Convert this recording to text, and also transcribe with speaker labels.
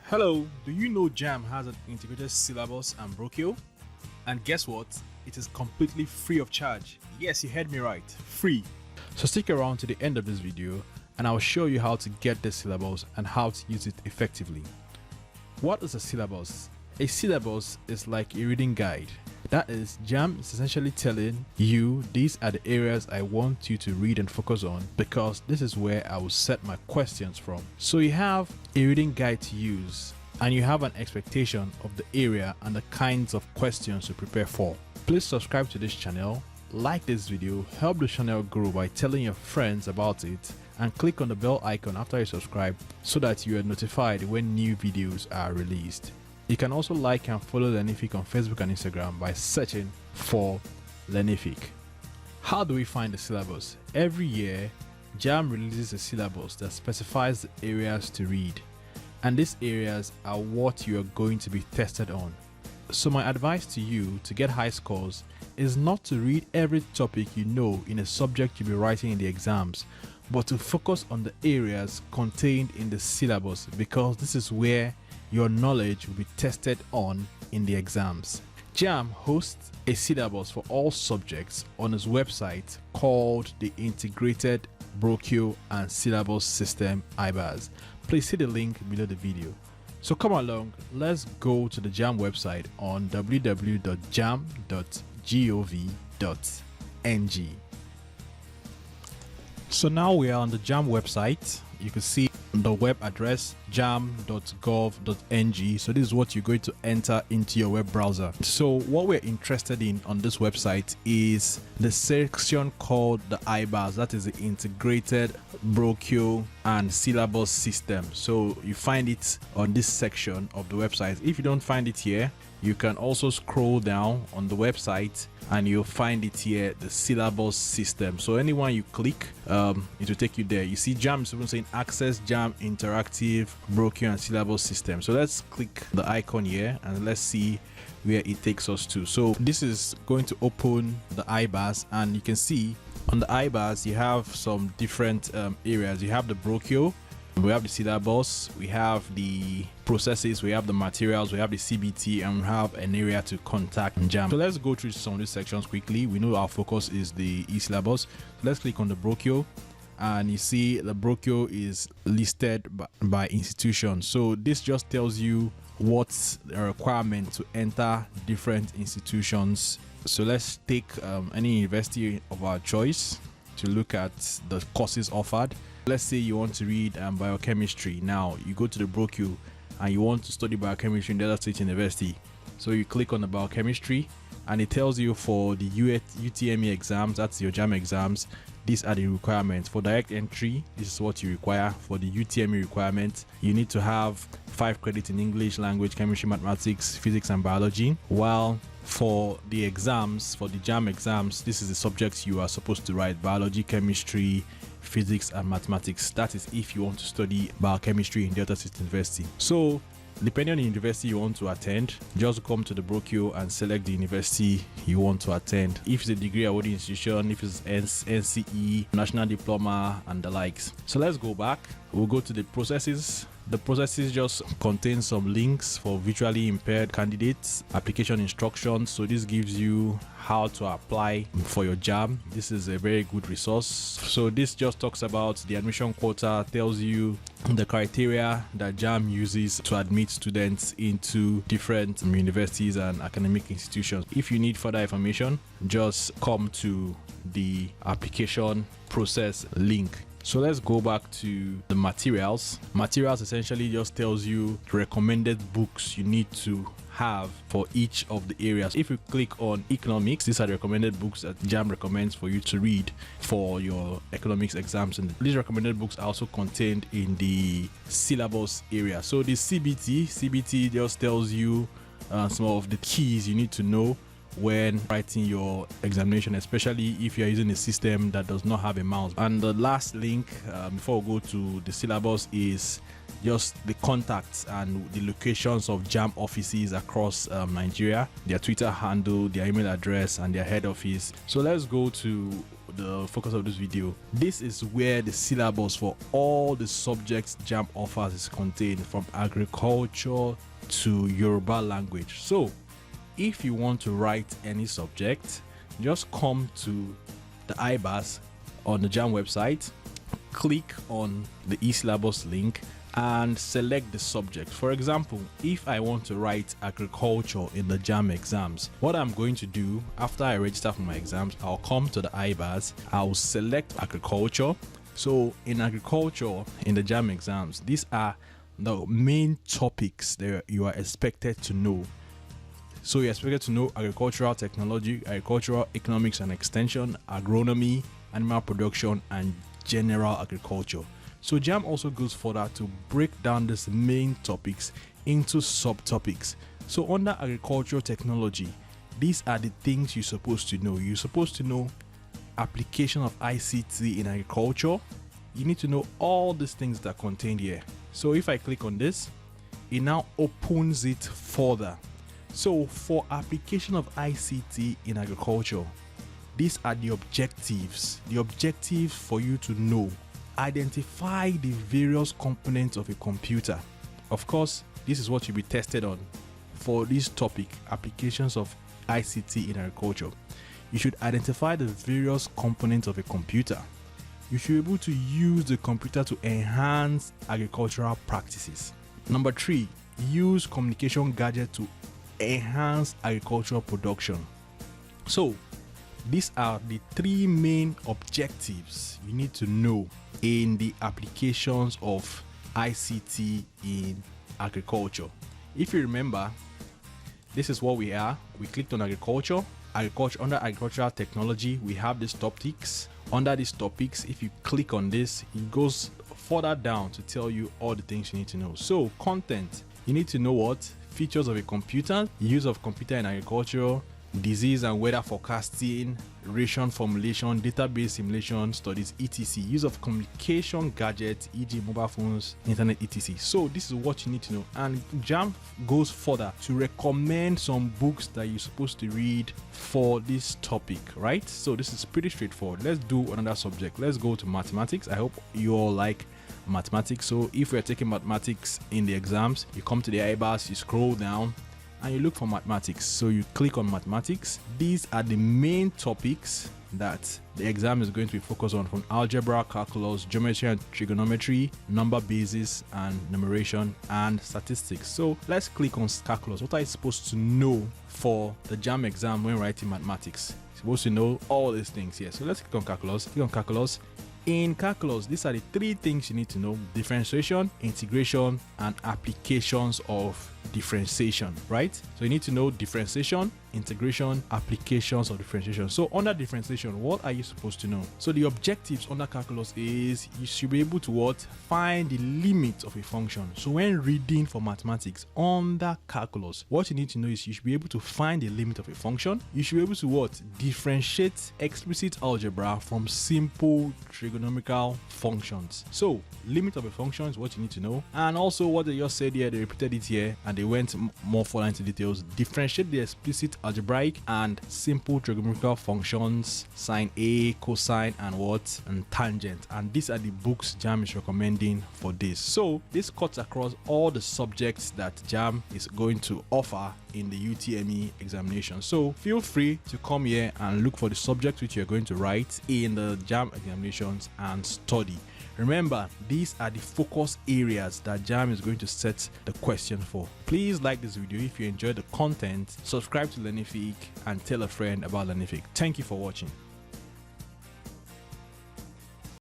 Speaker 1: Hello, do you know Jamb has an integrated syllabus and brochure? And guess what? It is completely free of charge. Yes, you heard me right, free. So stick around to the end of this video and I'll show you how to get the syllabus and how to use it effectively. What is a syllabus? A syllabus is like a reading guide. That is, Jamb is essentially telling you these are the areas I want you to read and focus on because this is where I will set my questions from. So you have a reading guide to use and you have an expectation of the area and the kinds of questions to prepare for. Please subscribe to this channel, like this video, help the channel grow by telling your friends about it, and click on the bell icon after you subscribe so that you are notified when new videos are released. You can also like and follow Learnifik on Facebook and Instagram by searching for Learnifik. How do we find the syllabus? Every year, Jamb releases a syllabus that specifies the areas to read, and these areas are what you are going to be tested on. So my advice to you to get high scores is not to read every topic you know in a subject you'll be writing in the exams, but to focus on the areas contained in the syllabus because this is where your knowledge will be tested on in the exams. Jamb hosts a syllabus for all subjects on his website called the Integrated Brochure and Syllabus System IBASS. Please see the link below the video. So come along, let's go to the Jamb website on www.jamb.gov.ng. So now we are on the Jamb website. You can see the web address jamb.gov.ng. so this is what you're going to enter into your web browser. So what we're interested in on this website is the section called the IBASS, that is the Integrated Brochure and Syllabus System. So you find it on this section of the website. If you don't find it here, you can also scroll down on the website and you'll find it here, the syllabus system. So anyone you click, it will take you there. You see Jamb is even saying access Jamb interactive brochure and syllabus system. So let's click the icon here and let's see where it takes us to. So this is going to open the IBASS, and you can see on the IBASS you have some different areas. You have the brochure, we have the syllabus, we have the processes, we have the materials, we have the CBT, and we have an area to contact Jamb. So let's go through some of these sections quickly. We know our focus is the e-syllabus. So let's click on the brochure, and you see the brochure is listed by institution. So this just tells you what's the requirement to enter different institutions. So let's take any university of our choice to look at the courses offered. Let's say you want to read biochemistry. Now you go to the brochure and you want to study biochemistry in Delta State University. So you click on the biochemistry and it tells you for the UTME exams, that's your Jamb exams, these are the requirements. For direct entry, this is what you require. For the UTME requirement, you need to have 5 credits in English, language, chemistry, mathematics, physics and biology. While for the exams, for the Jamb exams, this is the subjects you are supposed to write: biology, chemistry, physics and mathematics. That is if you want to study biochemistry in Delta State University. So depending on the university you want to attend, just come to the brochure and select the university you want to attend. If it's a degree awarding institution, if it's NCE, national diploma and the likes. So let's go back. We'll go to the processes. The processes just contain some links for visually impaired candidates, application instructions. So this gives you how to apply for your Jamb. This is a very good resource. So this just talks about the admission quota, tells you the criteria that Jamb uses to admit students into different universities and academic institutions. If you need further information, just come to the application process link. So let's go back to the materials. Materials essentially just tells you the recommended books you need to have for each of the areas. If you click on economics, these are the recommended books that Jamb recommends for you to read for your economics exams, and these recommended books are also contained in the syllabus area. So the CBT just tells you some of the keys you need to know when writing your examination, especially if you're using a system that does not have a mouse. And the last link before we go to the syllabus is just the contacts and the locations of Jamb offices across Nigeria, their Twitter handle, their email address and their head office. So let's go to the focus of this video. This is where the syllabus for all the subjects Jamb offers is contained, from agriculture to Yoruba language. So if you want to write any subject, just come to the IBASS on the Jamb website, click on the e-syllabus link and select the subject. For example, if I want to write agriculture in the Jamb exams, what I'm going to do after I register for my exams, I'll come to the IBASS, I'll select agriculture. So in agriculture in the Jamb exams, these are the main topics that you are expected to know. So you're expected to know agricultural technology, agricultural economics and extension, agronomy, animal production, and general agriculture. So Jamb also goes further to break down these main topics into subtopics. So under agricultural technology, these are the things you're supposed to know. You're supposed to know application of ICT in agriculture. You need to know all these things that are contained here. So if I click on this, it now opens it further. So for application of ICT in agriculture, these are the objectives. The objectives for you to know. Identify the various components of a computer. Of course, this is what you'll be tested on for this topic, applications of ICT in agriculture. You should identify the various components of a computer. You should be able to use the computer to enhance agricultural practices. Number 3, use communication gadgets to enhance agricultural production. So these are the 3 main objectives you need to know in the applications of ICT in agriculture. If you remember, this is what we are. We clicked on agriculture. Under agricultural technology, we have these topics. Under these topics, if you click on this, it goes further down to tell you all the things you need to know. So content, you need to know what? Features of a computer, use of computer in agriculture, disease and weather forecasting, ration formulation, database simulation studies, etc. Use of communication gadgets, e.g. mobile phones, internet, etc. So this is what you need to know. And Jamb goes further to recommend some books that you're supposed to read for this topic, right? So this is pretty straightforward. Let's do another subject. Let's go to mathematics. I hope you all like mathematics. So if we're taking mathematics in the exams, you come to the IBASS, you scroll down and you look for mathematics. So you click on mathematics. These are the main topics that the exam is going to be focused on, from algebra, calculus, geometry and trigonometry, number basis and numeration, and statistics. So let's click on calculus. What are you supposed to know for the Jamb exam when writing mathematics? You're supposed to know all these things here. So let's click on calculus. Click on calculus. In calculus, these are the 3 things you need to know: differentiation, integration, and applications of differentiation, right? So you need to know differentiation, integration, applications of differentiation. So under differentiation, what are you supposed to know? So the objectives under calculus is you should be able to what? Find the limit of a function. So when reading for mathematics under calculus, what you need to know is you should be able to find the limit of a function. You should be able to what? Differentiate explicit algebra from simple trigonometrical functions. So limit of a function is what you need to know. And also what they just said here, they repeated it here and they went more further into details. Differentiate the explicit algebraic and simple trigonometrical functions, sine A, cosine, and what? And tangent. And these are the books Jamb is recommending for this. So this cuts across all the subjects that Jamb is going to offer in the UTME examination. So feel free to come here and look for the subject which you're going to write in the Jamb examinations and study. Remember, these are the focus areas that Jamb is going to set the question for. Please like this video if you enjoyed the content, subscribe to Learnifik, and tell a friend about Learnifik. Thank you for watching.